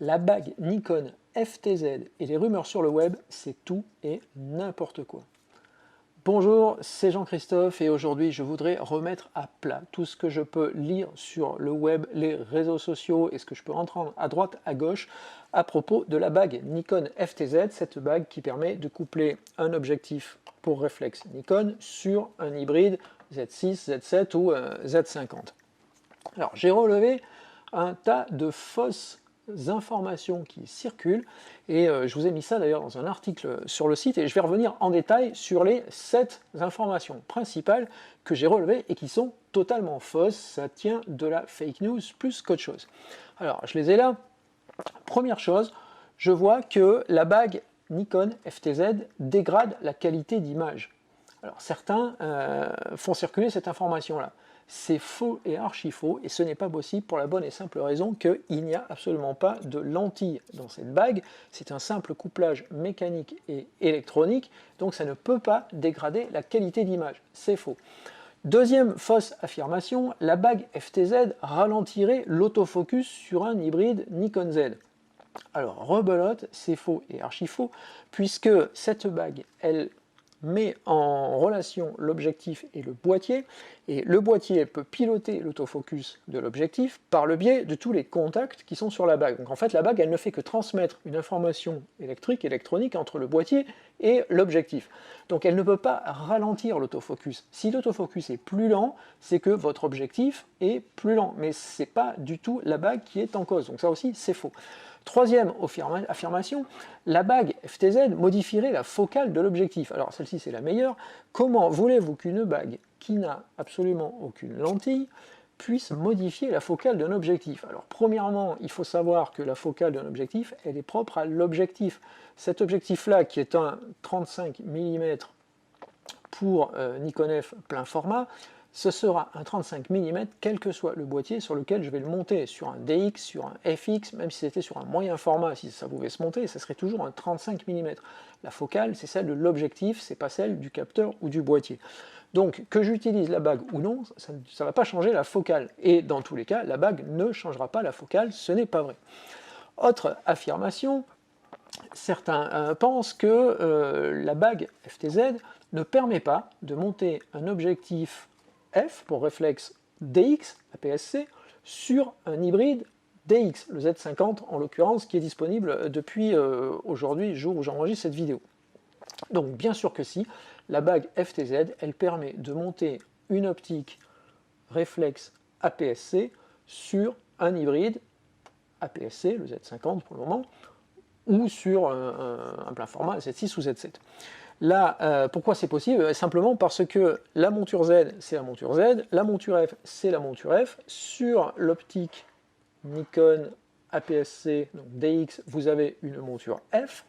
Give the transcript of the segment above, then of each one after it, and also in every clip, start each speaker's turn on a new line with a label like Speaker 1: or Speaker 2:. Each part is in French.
Speaker 1: La bague Nikon FTZ et les rumeurs sur le web, c'est tout et n'importe quoi. Bonjour, c'est Jean-Christophe et aujourd'hui je voudrais remettre à plat tout ce que je peux lire sur le web, les réseaux sociaux et ce que je peux entendre à droite, à gauche à propos de la bague Nikon FTZ, cette bague qui permet de coupler un objectif pour réflexe Nikon sur un hybride Z6, Z7 ou Z50. Alors j'ai relevé un tas de fausses informations qui circulent et je vous ai mis ça d'ailleurs dans un article sur le site et je vais revenir en détail sur les 7 informations principales que j'ai relevées et qui sont totalement fausses. Ça tient de la fake news plus qu'autre chose. Alors je les ai là. Première chose, je vois que la bague Nikon FTZ dégrade la qualité d'image. Alors certains font circuler cette information-là. C'est faux et archi faux, et ce n'est pas possible pour la bonne et simple raison qu'il n'y a absolument pas de lentille dans cette bague. C'est un simple couplage mécanique et électronique, donc ça ne peut pas dégrader la qualité d'image. C'est faux. Deuxième fausse affirmation, la bague FTZ ralentirait l'autofocus sur un hybride Nikon Z. Alors rebelote, c'est faux et archi faux, puisque cette bague, elle met en relation l'objectif et le boîtier peut piloter l'autofocus de l'objectif par le biais de tous les contacts qui sont sur la bague. Donc en fait la bague elle ne fait que transmettre une information électrique, électronique entre le boîtier et l'objectif. Donc elle ne peut pas ralentir l'autofocus. Si l'autofocus est plus lent, c'est que votre objectif est plus lent, mais ce n'est pas du tout la bague qui est en cause, donc ça aussi c'est faux. Troisième affirmation, la bague FTZ modifierait la focale de l'objectif. Alors celle-ci c'est la meilleure. Comment voulez-vous qu'une bague qui n'a absolument aucune lentille puisse modifier la focale d'un objectif? Alors premièrement, il faut savoir que la focale d'un objectif, elle est propre à l'objectif. Cet objectif-là, qui est un 35 mm pour Nikon F plein format, ce sera un 35 mm quel que soit le boîtier sur lequel je vais le monter, sur un DX, sur un FX, même si c'était sur un moyen format, si ça pouvait se monter, ça serait toujours un 35 mm. La focale, c'est celle de l'objectif, c'est pas celle du capteur ou du boîtier. Donc que j'utilise la bague ou non, ça ne va pas changer la focale. Et dans tous les cas, la bague ne changera pas la focale, ce n'est pas vrai. Autre affirmation, certains pensent que la bague FTZ ne permet pas de monter un objectif F pour réflexe DX, APS-C, sur un hybride DX, le Z50 en l'occurrence, qui est disponible depuis aujourd'hui, jour où j'enregistre cette vidéo. Donc bien sûr que si, la bague FTZ, elle permet de monter une optique réflexe APS-C sur un hybride APS-C, le Z50 pour le moment, ou sur un plein format Z6 ou Z7. Là, pourquoi c'est possible? Simplement parce que la monture Z, c'est la monture Z, la monture F, c'est la monture F. Sur l'optique Nikon APS-C, donc DX, vous avez une monture F.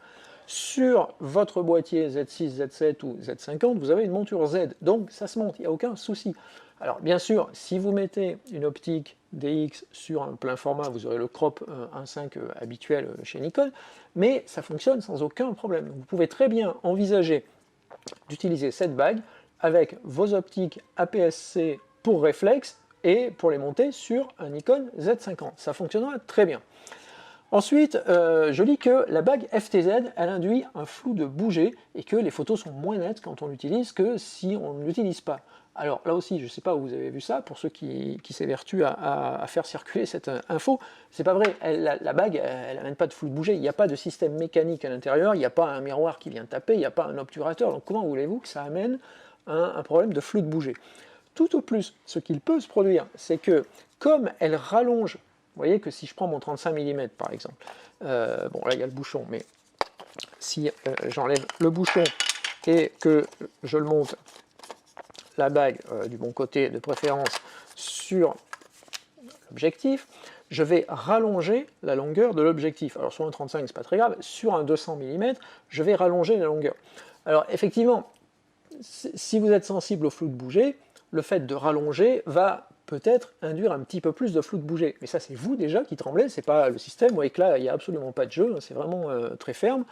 Speaker 1: Sur votre boîtier Z6, Z7 ou Z50, vous avez une monture Z. Donc ça se monte, il n'y a aucun souci. Alors bien sûr, si vous mettez une optique DX sur un plein format, vous aurez le crop 1.5 habituel chez Nikon, mais ça fonctionne sans aucun problème. Donc, vous pouvez très bien envisager d'utiliser cette bague avec vos optiques APS-C pour réflexe et pour les monter sur un Nikon Z50. Ça fonctionnera très bien. Ensuite, je lis que la bague FTZ, elle induit un flou de bouger et que les photos sont moins nettes quand on l'utilise que si on ne l'utilise pas. Alors là aussi, je ne sais pas où vous avez vu ça, pour ceux qui s'évertuent à faire circuler cette info, c'est pas vrai, la bague, elle n'amène pas de flou de bouger, il n'y a pas de système mécanique à l'intérieur, il n'y a pas un miroir qui vient taper, il n'y a pas un obturateur, donc comment voulez-vous que ça amène un problème de flou de bouger? Tout au plus, ce qu'il peut se produire, c'est que comme elle rallonge, vous voyez que si je prends mon 35 mm par exemple, bon là il y a le bouchon, mais si j'enlève le bouchon et que je le monte, la bague du bon côté de préférence sur l'objectif, je vais rallonger la longueur de l'objectif. Alors sur un 35 c'est pas très grave, sur un 200 mm je vais rallonger la longueur. Alors effectivement, si vous êtes sensible au flou de bouger, le fait de rallonger va peut-être induire un petit peu plus de flou de bouger. Mais ça c'est vous déjà qui tremblez, c'est pas le système. Vous voyez que là il n'y a absolument pas de jeu, c'est vraiment très ferme.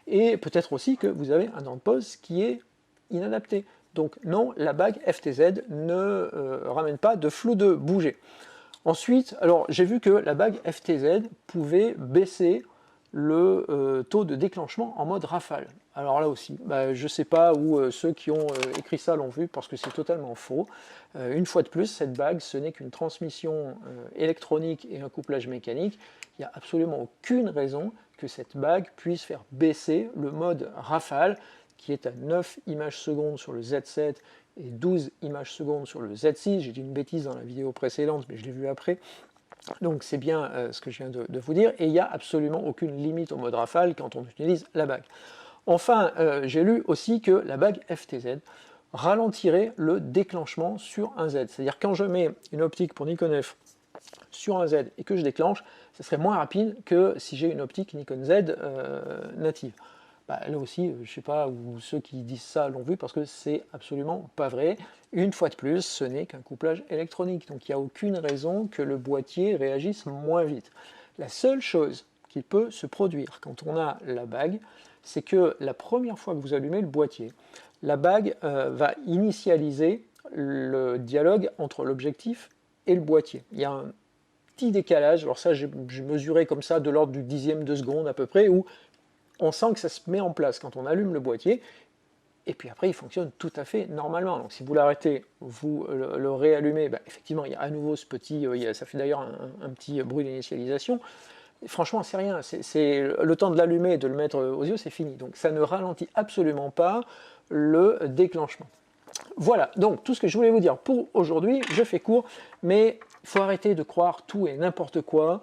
Speaker 1: Et peut-être aussi que vous avez un temps de pause qui est inadapté. Donc non, la bague FTZ ne ramène pas de flou de bouger. Ensuite, alors j'ai vu que la bague FTZ pouvait baisser le taux de déclenchement en mode rafale. Alors là aussi, je ne sais pas où ceux qui ont écrit ça l'ont vu parce que c'est totalement faux. Une fois de plus, cette bague, ce n'est qu'une transmission électronique et un couplage mécanique. Il n'y a absolument aucune raison que cette bague puisse faire baisser le mode rafale qui est à 9 images secondes sur le Z7 et 12 images secondes sur le Z6. J'ai dit une bêtise dans la vidéo précédente, mais je l'ai vu après. Donc c'est bien ce que je viens de vous dire, et il n'y a absolument aucune limite au mode rafale quand on utilise la bague. Enfin, j'ai lu aussi que la bague FTZ ralentirait le déclenchement sur un Z. C'est-à-dire quand je mets une optique pour Nikon F sur un Z et que je déclenche, ce serait moins rapide que si j'ai une optique Nikon Z native. Là aussi, je ne sais pas où ceux qui disent ça l'ont vu parce que c'est absolument pas vrai. Une fois de plus, ce n'est qu'un couplage électronique, donc il n'y a aucune raison que le boîtier réagisse moins vite. La seule chose qui peut se produire quand on a la bague, c'est que la première fois que vous allumez le boîtier, la bague va initialiser le dialogue entre l'objectif et le boîtier. Il y a un petit décalage, alors ça j'ai mesuré comme ça de l'ordre du dixième de seconde à peu près, où on sent que ça se met en place quand on allume le boîtier, et puis après il fonctionne tout à fait normalement. Donc si vous l'arrêtez, vous le réallumez, effectivement il y a à nouveau ce petit, ça fait d'ailleurs un petit bruit d'initialisation. Franchement c'est rien, c'est le temps de l'allumer et de le mettre aux yeux, c'est fini. Donc ça ne ralentit absolument pas le déclenchement. Voilà, donc tout ce que je voulais vous dire pour aujourd'hui, je fais court, mais il faut arrêter de croire tout et n'importe quoi.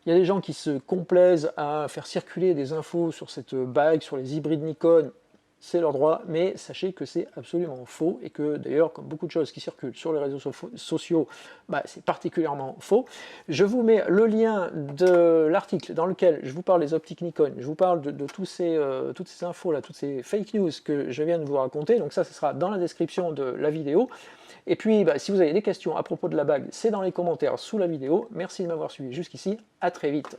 Speaker 1: Il y a des gens qui se complaisent à faire circuler des infos sur cette bague, sur les hybrides Nikon, c'est leur droit, mais sachez que c'est absolument faux, et que d'ailleurs, comme beaucoup de choses qui circulent sur les réseaux sociaux, c'est particulièrement faux. Je vous mets le lien de l'article dans lequel je vous parle des optiques Nikon, je vous parle de toutes ces infos, là, toutes ces fake news que je viens de vous raconter, donc ça, ce sera dans la description de la vidéo. Et puis, si vous avez des questions à propos de la bague, c'est dans les commentaires sous la vidéo. Merci de m'avoir suivi jusqu'ici, à très vite.